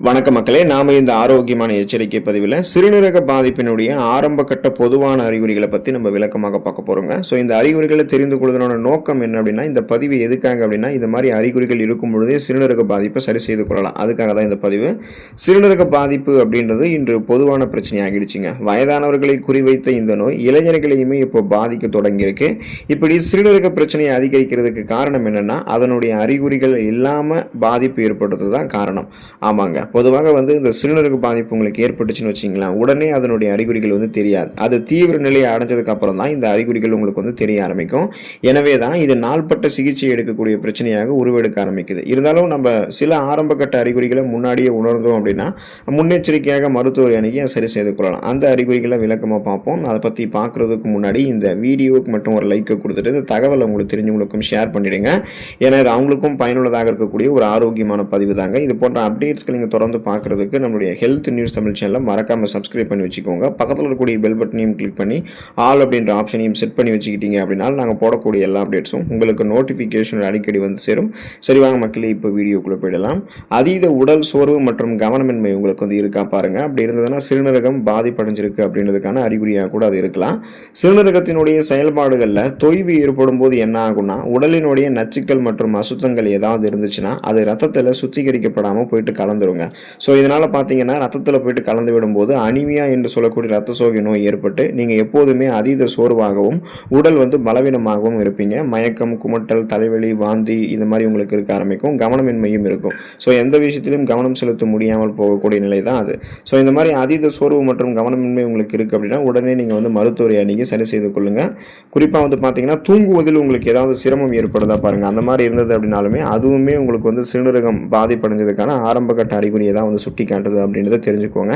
வணக்க மக்களே, நாம இந்த ஆரோக்கியமான எச்சரிக்கை பதிவில் சிறுநீரக பாதிப்பினுடைய ஆரம்ப கட்ட பொதுவான அறிகுறிகளை பற்றி நம்ம விளக்கமாக பார்க்க போகிறோங்க. ஸோ இந்த அறிகுறிகளை தெரிந்து கொள்வதனோட நோக்கம் என்ன அப்படின்னா, இந்த பதிவு எதுக்காக அப்படின்னா, இந்த மாதிரி அறிகுறிகள் இருக்கும் பொழுதே சிறுநீரக பாதிப்பை சரி செய்து கொள்ளலாம். அதுக்காக தான் இந்த பதிவு. சிறுநீரக பாதிப்பு அப்படின்றது இன்று பொதுவான பிரச்சனையாகிடுச்சுங்க. வயதானவர்களை குறிவைத்த இந்த நோய் இளைஞர்களையுமே இப்போ பாதிக்க தொடங்கியிருக்கு. இப்படி சிறுநீரக பிரச்சனையை அதிகரிக்கிறதுக்கு காரணம் என்னன்னா, அதனுடைய அறிகுறிகள் இல்லாமல் பாதிப்பு ஏற்படுறது தான் காரணம். ஆமாங்க, பொதுவாக இந்த சிறுநீரக பாதிப்பு உங்களுக்கு ஏற்பட்டுச்சுன்னு வச்சிங்களேன், உடனே அதனுடைய அறிகுறிகள் தெரியாது. அது தீவிர நிலையை அடைஞ்சதுக்கு அப்புறம் தான் இந்த அறிகுறிகள் உங்களுக்கு தெரிய ஆரம்பிக்கும். எனவே தான் இது நாள்பட்ட சிகிச்சை எடுக்கக்கூடிய பிரச்சனையாக உருவெடுக்க ஆரம்பிக்குது. இருந்தாலும் நம்ம சில ஆரம்ப கட்ட அறிகுறிகளை முன்னாடியே உணர்ந்தோம் அப்படின்னா முன்னெச்சரிக்கையாக மருத்துவரை அணுகி சரி செய்து கொள்ளலாம். அந்த அறிகுறிகளை விளக்கமாக பார்ப்போம். அதை பற்றி பார்க்குறதுக்கு முன்னாடி இந்த வீடியோவுக்கு மட்டும் ஒரு லைக்கை கொடுத்துட்டு இந்த தகவலை உங்களுக்கு தெரிஞ்சவங்களுக்கும் ஷேர் பண்ணிடுங்க. ஏன்னா இது அவங்களுக்கும் பயனுள்ளதாக இருக்கக்கூடிய ஒரு ஆரோக்கியமான பதிவு தாங்க. இது போன்ற அப்டேட்ஸ்க்கு நீங்கள் தொடர்ந்து பார்க்குறதுக்கு நம்மளுடைய ஹெல்த் நியூஸ் தமிழ் சேனலை மறக்காமல் சப்ஸ்கிரைப் பண்ணி வச்சுக்கோங்க. பக்கத்தில் இருக்கக்கூடிய பெல் பட்டனையும் கிளிக் பண்ணி ஆல் அப்படின்ற ஆப்ஷனையும் செட் பண்ணி வச்சுக்கிட்டீங்க அப்படின்னா நாங்கள் போடக்கூடிய எல்லா அப்டேட்ஸும் உங்களுக்கு நோட்டிஃபிகேஷன் அடிக்கடி சேரும். சரி வாங்க மக்களே, இப்போ வீடியோக்குள்ளே போயிடலாம். அதீத உடல் சோர்வு மற்றும் கவனமின்மை உங்களுக்கு இருக்கா பாருங்க. அப்படி இருந்ததுன்னா சிறுநீரகம் பாதிப்படைஞ்சிருக்கு அப்படின்றதுக்கான அறிகுறியாக கூட அது இருக்கலாம். சிறுநீரகத்தினுடைய செயல்பாடுகளில் தொய்வு ஏற்படும் போது என்ன ஆகும்னா, உடலினுடைய நச்சுக்கள் மற்றும் அசுத்தங்கள் ஏதாவது இருந்துச்சுன்னா அது ரத்தத்தில் சுத்திகரிக்கப்படாமல் போயிட்டு கலந்துருங்க. ஸோ இதனால் பார்த்தீங்கன்னா ரத்தத்தில் போயிட்டு கலந்து விடும்போது அனிமியா என்று சொல்லக்கூடிய ரத்த சோகை நோய் ஏற்பட்டு நீங்கள் எப்போதுமே அதீத சோர்வாகவும் உடல் பலவீனமாகவும் இருப்பீங்க. மயக்கம், குமட்டல், தலைவலி, வாந்தி இது மாதிரி உங்களுக்கு இருக்க ஆரம்பிக்கும். கவனமின்மையும் இருக்கும். ஸோ எந்த விஷயத்திலும் கவனம் செலுத்த முடியாமல் போகக்கூடிய நிலை தான் அது. ஸோ இந்த மாதிரி அதீத சோர்வு மற்றும் கவனமின்மை உங்களுக்கு இருக்குது அப்படின்னா உடனே நீங்கள் மருத்துவரை அணுகி சரி செய்து கொள்ளுங்கள். குறிப்பாக பார்த்தீங்கன்னா தூங்குவதில் உங்களுக்கு ஏதாவது சிரமம் ஏற்படுதா பாருங்கள். அந்த மாதிரி இருந்தது அப்படின்னாலுமே அதுவுமே உங்களுக்கு சிறுநீரகம் பாதிப்படைஞ்சதுக்கான ஆரம்ப கட்ட அறிகுறியை தான் சுட்டி காட்டுது அப்படின்றத தெரிஞ்சுக்கோங்க.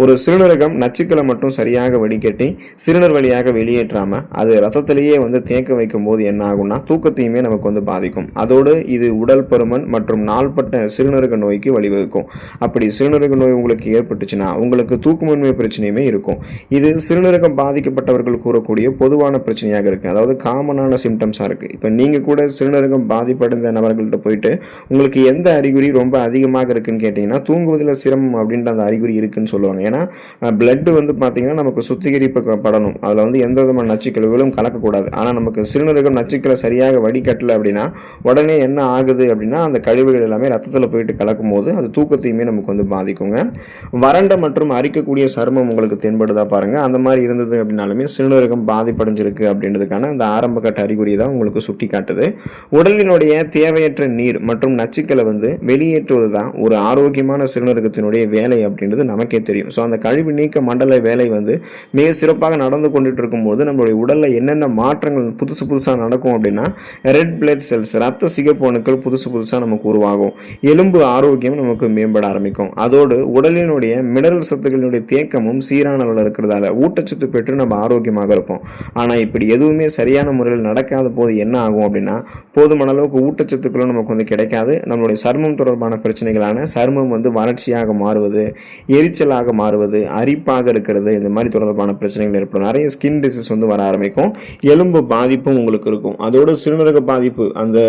ஒரு சிறுநீரகம் நச்சுக்களை மட்டும் சரியாக வடிகட்டி சிறுநீர் வழியாக வெளியேற்றாம அது ரத்தத்திலேயே தேக்க வைக்கும் போது என்ன ஆகும்னா தூக்கத்தையுமே நமக்கு பாதிக்கும். அதோடு இது உடல் பருமன் மற்றும் நாள்பட்ட சிறுநீரக நோய்க்கு வழிவகுக்கும். அப்படி சிறுநீரக நோய் உங்களுக்கு ஏற்பட்டுச்சுன்னா உங்களுக்கு தூக்கமின்மை பிரச்சனையுமே இருக்கும். இது சிறுநீரகம் பாதிக்கப்பட்டவர்கள் கூறக்கூடிய பொதுவான பிரச்சனையாக இருக்கு. அதாவது காமனான சிம்டம்ஸாக இருக்கு. இப்போ நீங்க கூட சிறுநீரகம் பாதிப்படைந்த நபர்கள்ட்ட போயிட்டு உங்களுக்கு எந்த அறிகுறி ரொம்ப அதிகமாக இருக்குன்னு கேட்டீங்கன்னா தூங்குவதில் சிரமம் அப்படின்ற அந்த அறிகுறி இருக்குன்னு சொல்லுவாங்க. ஏன்னா பிளட் பார்த்தீங்கன்னா நமக்கு சுத்திகரிக்கப்படணும். அதில் எந்த விதமான நச்சுக்கழிவுகளும் கலக்கக்கூடாது. ஆனால் நமக்கு சிறுநீரகம் நச்சுக்களை சரியாக வடிகட்டலை அப்படின்னா உடனே என்ன ஆகுது அப்படின்னா அந்த கழிவுகள் எல்லாமே ரத்தத்தில் போயிட்டு கலக்கும் போது அது தூக்கத்தையுமே நமக்கு பாதிக்குங்க. வறண்ட மற்றும் அரிக்கக்கூடிய சருமம் உங்களுக்கு தென்படுதா பாருங்க. அந்த மாதிரி இருந்தது அப்படின்னாலுமே சிறுநீரகம் பாதிப்படைஞ்சிருக்கு அப்படின்றதுக்கான அந்த ஆரம்ப கட்ட அறிகுறி தான் உங்களுக்கு சுட்டி காட்டுது. உடலினுடைய தேவையற்ற நீர் மற்றும் நச்சுக்களை வெளியேற்றுவது தான் ஒரு ஆரோக்கியமான சிறுநீரகத்தினுடைய வேலை அப்படின்றது நமக்கே தெரியும். ஸோ அந்த கழிவு நீக்க மண்டல வேலை மிக சிறப்பாக நடந்து கொண்டுட்டு இருக்கும்போது நம்மளுடைய உடலில் என்னென்ன மாற்றங்கள் புதுசாக நடக்கும் அப்படின்னா ரெட் பிளட் செல்ஸ், ரத்த சிகப்பு அணுக்கள் புதுசாக நமக்கு உருவாகும். எலும்பு ஆரோக்கியம் நமக்கு மேம்பட ஆரம்பிக்கும். அதோடு உடலினுடைய மினரல் சத்துக்களினுடைய தேக்கமும் சீரான அளவில் இருக்கிறதால ஊட்டச்சத்து பெற்று நம்ம ஆரோக்கியமாக இருப்போம். ஆனால் இப்படி எதுவுமே சரியான முறையில் நடக்காத போது என்ன ஆகும் அப்படின்னா போதுமான அளவுக்கு ஊட்டச்சத்துக்களும் நமக்கு கிடைக்காது. நம்மளுடைய சருமம் தொடர்பான பிரச்சனைகளான சருமம் வறட்சியாக மாறுவது, எரிச்சலாக மாறுவது, அரிப்பாக இருக்கிறது, இந்த மாதிரி தொடர்பான பிரச்சனைகள் ஏற்படும். நிறைய ஸ்கின் டிசீஸ் வர ஆரம்பிக்கும். எலும்பு பாதிப்பும் உங்களுக்கு இருக்கும். அதோடு சிறுநீரக பாதிப்பு அந்த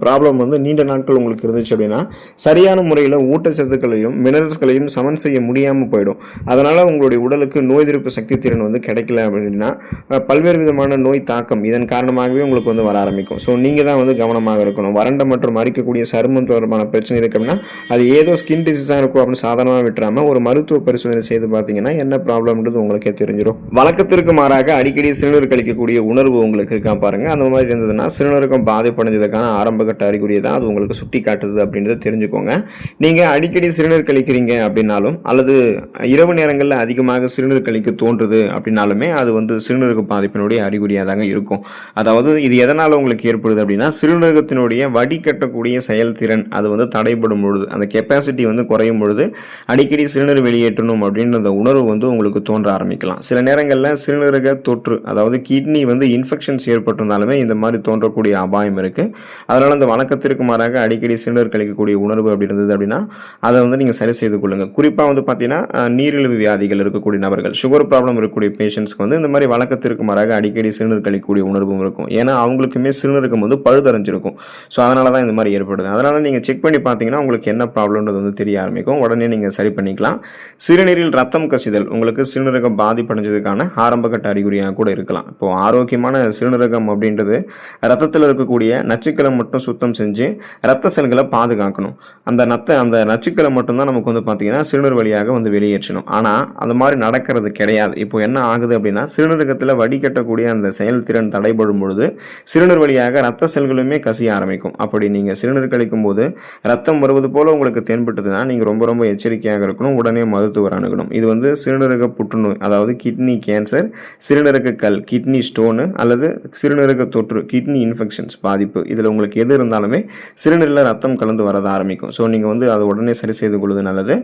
ப்ராப்ளம் நீண்ட நாட்கள் உங்களுக்கு இருந்துச்சு அப்படின்னா சரியான முறையில் ஊட்டச்சத்துக்களையும் மினரல்ஸ்களையும் சமன் செய்ய முடியாமல் போயிடும். அதனால உங்களுடைய உடலுக்கு நோய் எதிர்ப்பு சக்தி திறன் கிடைக்கல அப்படின்னா பல்வேறு விதமான நோய் தாக்கம் இதன் காரணமாகவே உங்களுக்கு வர ஆரம்பிக்கும். ஸோ நீங்கள் தான் கவனமாக இருக்கணும். வறண்ட மற்றும் அரிக்கக்கூடிய சருமம் தொடர்பான பிரச்சனை இருக்கு அப்படின்னா அது ஏதோ ஸ்கின் டிசீஸாக இருக்கும் அப்படின்னு சாதாரணமாக விட்டுறாம ஒரு மருத்துவ பரிசோதனை செய்து பார்த்தீங்கன்னா என்ன ப்ராப்ளம்ன்றது உங்களுக்கே தெரிஞ்சிடும். வழக்கத்திற்கு மாறாக அடிக்கடி சிறுநீர் கழிக்கக்கூடிய உணர்வு உங்களுக்கு இருக்கா பாருங்க. அந்த மாதிரி இருந்ததுன்னா சிறுநீரகம் பாதிப்படைஞ்சதுக்கான ஆரம்ப கட்ட அறிகுறியை தான் அது உங்களுக்கு சுட்டி காட்டுது அப்படின்றத தெரிஞ்சுக்கோங்க. நீங்க அடிக்கடி சிறுநீர் கழிக்கிறீங்க அப்படின்னாலும் அல்லது இரவு நேரங்களில் அதிகமாக சிறுநீர் கழிக்க தோன்றுது அப்படின்னாலுமே அது சிறுநீரக பாதிப்பினுடைய அறிகுறியாக தாங்க இருக்கும். அதாவது இது எதனால உங்களுக்கு ஏற்படுது அப்படின்னா சிறுநீரகத்தினுடைய வடிகட்டக்கூடிய செயல்திறன் அது தடைபடும் பொழுது அந்த கெப்பாசிட்டி குறையும் பொழுது அடிக்கடி சிறுநீர் வெளியேற்றணும் அப்படின்ற அந்த உணர்வு உங்களுக்கு தோன்ற ஆரம்பிக்கலாம். சில நேரங்களில் சிறுநீரக தொற்று அதாவது கிட்னி இன்ஃபெக்ஷன்ஸ் ஏற்பட்டிருந்தாலுமே இந்த மாதிரி தோன்றக்கூடிய அபாயம் இருக்கு. அதனால அந்த வழக்கத்திற்கு மாறாக அடிக்கடி சிறுநீர் கழிக்கக்கூடிய உணர்வு அப்படி இருந்தது அப்படின்னா அதை நீங்கள் சரி செய்து கொள்ளுங்க. குறிப்பாக பார்த்தீங்கன்னா நீரிழிவு வியாதிகள் இருக்கக்கூடிய நபர்கள், சுகர் ப்ராப்ளம் இருக்கக்கூடிய பேஷண்ட்ஸ்க்கு இந்த மாதிரி வழக்கத்திற்கு மாறாக அடிக்கடி சிறுநீர் கழிக்கக்கூடிய உணர்வும் இருக்கும். ஏன்னா அவங்களுக்குமே சிறுநீரகம் பழுதடைஞ்சிருக்கும். ஸோ அதனால தான் இந்த மாதிரி ஏற்படுது. அதனால நீங்கள் செக் பண்ணி பார்த்தீங்கன்னா உங்களுக்கு என்ன ப்ராப்ளம்ன்றது தெரிய தெரிய ஆரம்பிக்கும். உடனே நீங்கள் சரி பண்ணிக்கலாம். சிறுநீரில் ரத்தம் கசிதல் உங்களுக்கு சிறுநீரகம் பாதிப்படைஞ்சதுக்கான ஆரம்பகட்ட அறிகுறியாக கூட இருக்கலாம். இப்போது ஆரோக்கியமான சிறுநீரகம் அப்படின்றது ரத்தத்தில் இருக்கக்கூடிய நச்சுக்களை மட்டும் சுத்தம் செஞ்சு ரத்த செல்களை பாதுகாக்கணும். அந்த நச்சுக்களை மட்டும்தான் நமக்கு வந்து பார்த்தீங்கன்னா சிறுநீர் வழியாக வந்து வெளியேற்றணும். ஆனால் அந்த மாதிரி நடக்கிறது கிடையாது. இப்போ என்ன ஆகுது அப்படின்னா சிறுநீரகத்தில் வடிகட்டக்கூடிய அந்த செயல்திறன் தடைபடும் பொழுது சிறுநீர் வழியாக ரத்த செல்களுமே கசிய ஆரம்பிக்கும். அப்படி நீங்கள் சிறுநீர் கழிக்கும் போது ரத்தம் வருவது போல உங்களுக்கு தென்பட்டதுன்னா நீங்கள் ரொம்ப ரொம்ப எச்சரிக்கையாக இருக்கணும். உடனே மருத்துவர் அணுகணும். இது வந்து சிறுநீரக புற்றுநோய், அதாவது கிட்னி கேன்சர், சிறுநீரக கல், கிட்னி ஸ்டோனு அல்லது சிறுநீரக தொற்று, கிட்னி இன்ஃபெக்ஷன்ஸ் பாதிப்பு, இதில் உங்களுக்கு எது இருந்தாலுமே சிறுநீரில் ரத்தம் கலந்து வரத ஆரம்பிக்கும். ஸோ நீங்கள் வந்து அதை உடனே சரி செய்து கொள்வது நல்லது.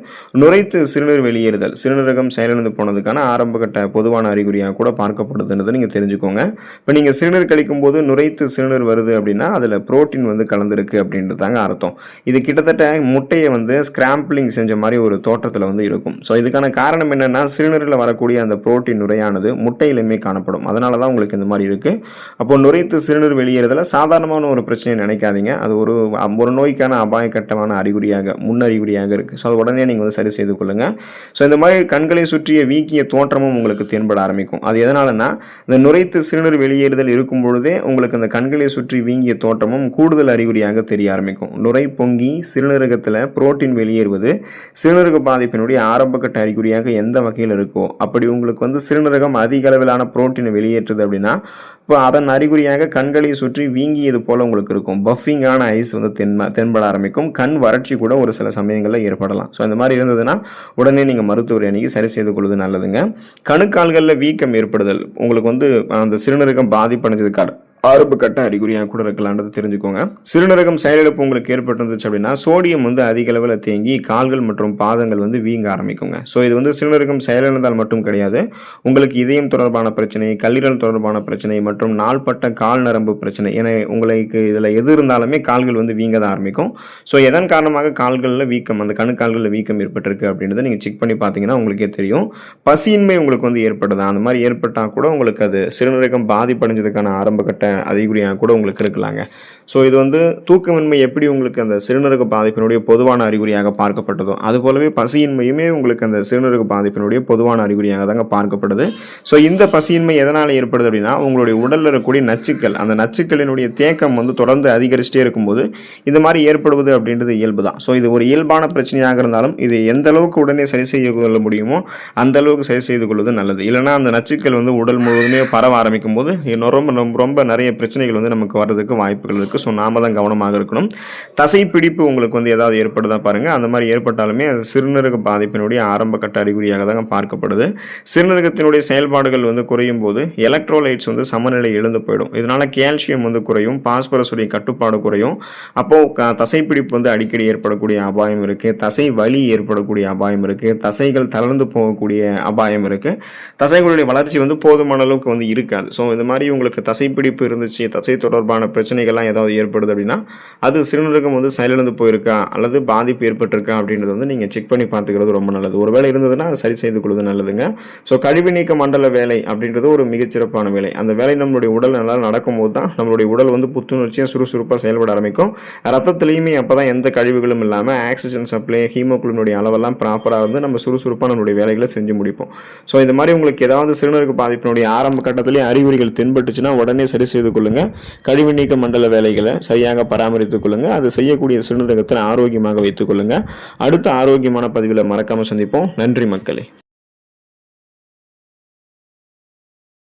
நுரைத்து சிறுநீர் வெளியேறுதல் சிறுநீரகம் செயலிழந்து போனதுக்கான ஆரம்பகட்ட பொதுவான அறிகுறியாக கூட பார்க்கப்படுதுன்றதை நீங்கள் தெரிஞ்சுக்கோங்க. இப்போ நீங்கள் சிறுநீர் கழிக்கும் போது நுரைத்து சிறுநீர் வருது அப்படின்னா அதில் புரோட்டீன் வந்து கலந்துருக்கு அப்படின்றதாங்க அர்த்தம். இது கிட்டத்தட்ட முட்டையை வந்து ஸ்கிராம்பிளிங் செஞ்ச மாதிரி ஒரு தோற்றத்தில் வந்து இருக்கும். ஸோ இதுக்கான காரணம் என்னென்னா சிறுநீரில் வரக்கூடிய அந்த புரோட்டீன் நுரையானது முட்டையிலுமே காணப்படும். அதனால தான் உங்களுக்கு இந்த மாதிரி இருக்குது. அப்போ நுரைத்து சிறுநீர் வெளியேறதில் சாதாரணமான ஒரு பிரச்சனையை நினைக்காதீங்க. அது ஒரு நோய்க்கான அபாயகட்டமான அறிகுறியாக முன்னறிகுறியாக இருக்குது. ஸோ அது உடனே நீங்கள் வந்து சரி செய்து கொள்ளுங்கள். ஸோ இந்த மாதிரி கண்களை சுற்றிய வீக்கிய தோற்றமும் உங்களுக்கு தென்பட ஆரம்பிக்கும். அது எதனாலன்னா இந்த நுரைத்து சிறுநீர் வெளியேறுதல் இருக்கும் பொழுதே உங்களுக்கு அந்த கண்களை சுற்றி வீங்கிய தோற்றமும் கூடுதல் அறிகுறியாக தெரிய ஆரம்பிக்கும். நுரை பொங்கி சிறுநீரகத்தில் புரோட்டீன் வெளியேறுவது சிறுநீரக பாதிப்பினுடைய ஆரம்பகட்ட அறிகுறியாக எந்த வகையில் இருக்கோ அப்படி உங்களுக்கு வந்து சிறுநீரகம் அதிக அளவிலான புரோட்டீனை வெளியேற்றுது அப்படின்னா இப்போ அதன் அறிகுறியாக கண்களை சுற்றி வீங்கியது போல உங்களுக்கு இருக்கும். பஃபிங்கான ஐஸ் வந்து தென்பட ஆரம்பிக்கும். கண் வறட்சி கூட ஒரு சில சமயங்களில் ஏற்படலாம். ஸோ இந்த மாதிரி இருந்ததுன்னா உடனே நீங்கள் மருத்துவர் அணுகி சரி செய்து கொள்வது நல்லதுங்க. கணுக்கால்களில் வீக்கம் ஏற்படுதல் உங்களுக்கு வந்து அந்த சிறுநீரகம் பாதிப்படைஞ்சதுக்கான ஆரம்ப கட்ட அறிகுறியாக கூட இருக்கலான்றது தெரிஞ்சுக்கோங்க. சிறுநீரகம் செயலிழப்பு உங்களுக்கு ஏற்பட்டுருந்துச்சு அப்படின்னா சோடியம் வந்து அதிக அளவில் தேங்கி கால்கள் மற்றும் பாதங்கள் வந்து வீங்க ஆரம்பிக்குங்க. ஸோ இது வந்து சிறுநீரகம் செயலிழந்தால் மட்டும் கிடையாது, உங்களுக்கு இதயம் தொடர்பான பிரச்சனை, கல்லீரல் தொடர்பான பிரச்சனை மற்றும் நாள்பட்ட கால் நரம்பு பிரச்சனை என உங்களுக்கு இதில் எது இருந்தாலுமே கால்கள் வந்து வீங்க தான் ஆரம்பிக்கும். ஸோ எதன் காரணமாக கால்களில் வீக்கம், அந்த கணுக்கால்களில் வீக்கம் ஏற்பட்டிருக்கு அப்படின்றத நீங்கள் செக் பண்ணி பார்த்தீங்கன்னா உங்களுக்கே தெரியும். பசியின்மை உங்களுக்கு வந்து ஏற்படுதா, அந்த மாதிரி ஏற்பட்டால் கூட உங்களுக்கு அது சிறுநீரகம் பாதிப்படைஞ்சதுக்கான ஆரம்ப கட்ட அறிகுறியாக கூட உங்களுக்கு இருக்கலாங்க. ஸோ இது வந்து தூக்கமின்மை எப்படி உங்களுக்கு அந்த சிறுநீரக பாதிப்பினுடைய பொதுவான அறிகுறியாக பார்க்கப்பட்டதோ அதுபோலவே பசியின்மையுமே உங்களுக்கு அந்த சிறுநீரக பாதிப்பினுடைய பொதுவான அறிகுறியாக தாங்க பார்க்கப்படுது. ஸோ இந்த பசியின்மை எதனால் ஏற்படுது அப்படின்னா உங்களுடைய உடலில் இருக்கக்கூடிய நச்சுக்கள், அந்த நச்சுக்களினுடைய தேக்கம் வந்து தொடர்ந்து அதிகரிச்சுட்டே இருக்கும்போது இந்த மாதிரி ஏற்படுவது அப்படின்றது இயல்பு தான். ஸோ இது ஒரு இயல்பான பிரச்சனையாக இருந்தாலும் இது எந்த அளவுக்கு உடனே சரி செய்து கொள்ள முடியுமோ அந்த அளவுக்கு சரி செய்து கொள்வது நல்லது. இல்லைனா அந்த நச்சுக்கள் வந்து உடல் முழுவதுமே பரவ ஆரம்பிக்கும் போது ரொம்ப நிறைய பிரச்சனைகள் வந்து நமக்கு வர்றதுக்கு வாய்ப்புகள் இருக்குது. ஸோ நாம தான் கவனமாக இருக்கணும். தசை பிடிப்பு உங்களுக்கு வந்து ஏதாவது ஏற்படுதா பாருங்கள். அந்த மாதிரி ஏற்பட்டாலுமே அது சிறுநீரக பாதிப்பினுடைய ஆரம்ப கட்ட அறிகுறியாக தான் பார்க்கப்படுது. சிறுநீரகத்தினுடைய செயல்பாடுகள் வந்து குறையும் போது எலக்ட்ரோலைட்ஸ் வந்து சமநிலை இழந்து போயிடும். இதனால் கால்சியம் வந்து குறையும், பாஸ்பரஸுடைய கட்டுப்பாடு குறையும். அப்போது தசைப்பிடிப்பு வந்து அடிக்கடி ஏற்படக்கூடிய அபாயம் இருக்குது. தசை வலி ஏற்படக்கூடிய அபாயம் இருக்குது. தசைகள் தளர்ந்து போகக்கூடிய அபாயம் இருக்குது. தசைகளுடைய வளர்ச்சி வந்து போதுமான அளவுக்கு வந்து இருக்காது. ஸோ இந்த மாதிரி உங்களுக்கு தசைப்பிடிப்பு இருந்துச்சு, தசை தொடர்பான பிரச்சனைகள்லாம் ஏதாவது ஏற்படுது அப்படின்னா அது சிறுநீரகம் வந்து செயலிழந்து போயிருக்கா அல்லது பாதிப்பு ஏற்பட்டிருக்கா அப்படின்றது வந்து நீங்கள் செக் பண்ணி பார்த்துக்கிறது ரொம்ப நல்லது. ஒரு வேலை இருந்ததுன்னா அதை சரி செய்து கொள்வது நல்லதுங்க. ஸோ கழிவு நீக்க மண்டல வேலை அப்படின்றது ஒரு மிகச்சிறப்பான வேலை. அந்த வேலை நம்மளுடைய உடல் நல்லா நடக்கும்போது தான் நம்மளுடைய உடல் வந்து புத்துணர்ச்சியாக சுறுசுறுப்பாக செயல்பட ஆரம்பிக்கும். ரத்தத்துலேயுமே அப்போ தான் எந்த கழிவுகளும் இல்லாமல் ஆக்சிஜன் சப்ளை, ஹீமோகுளோபினுடைய அளவெல்லாம் ப்ராப்பராக வந்து நம்ம சுறுசுறுப்பாக நம்மளுடைய வேலைகளை செஞ்சு முடிப்போம். ஸோ இந்த மாதிரி உங்களுக்கு ஏதாவது சிறுநீரக பாதிப்பினுடைய ஆரம்ப கட்டத்திலே அறிகுறிகள் தென்பட்டுச்சுன்னா உடனே சரி செய்து கொள்ளுங்கள். கழிவு நீக்க மண்டல வேலைகளை சரியாக பராமரித்துக் கொள்ளுங்கள். அது செய்யக்கூடிய சிறுநீரகத்தில் ஆரோக்கியமாக வைத்துக் கொள்ளுங்கள். அடுத்த ஆரோக்கியமான பதிவில் மறக்காமல் சந்திப்போம். நன்றி மக்களே.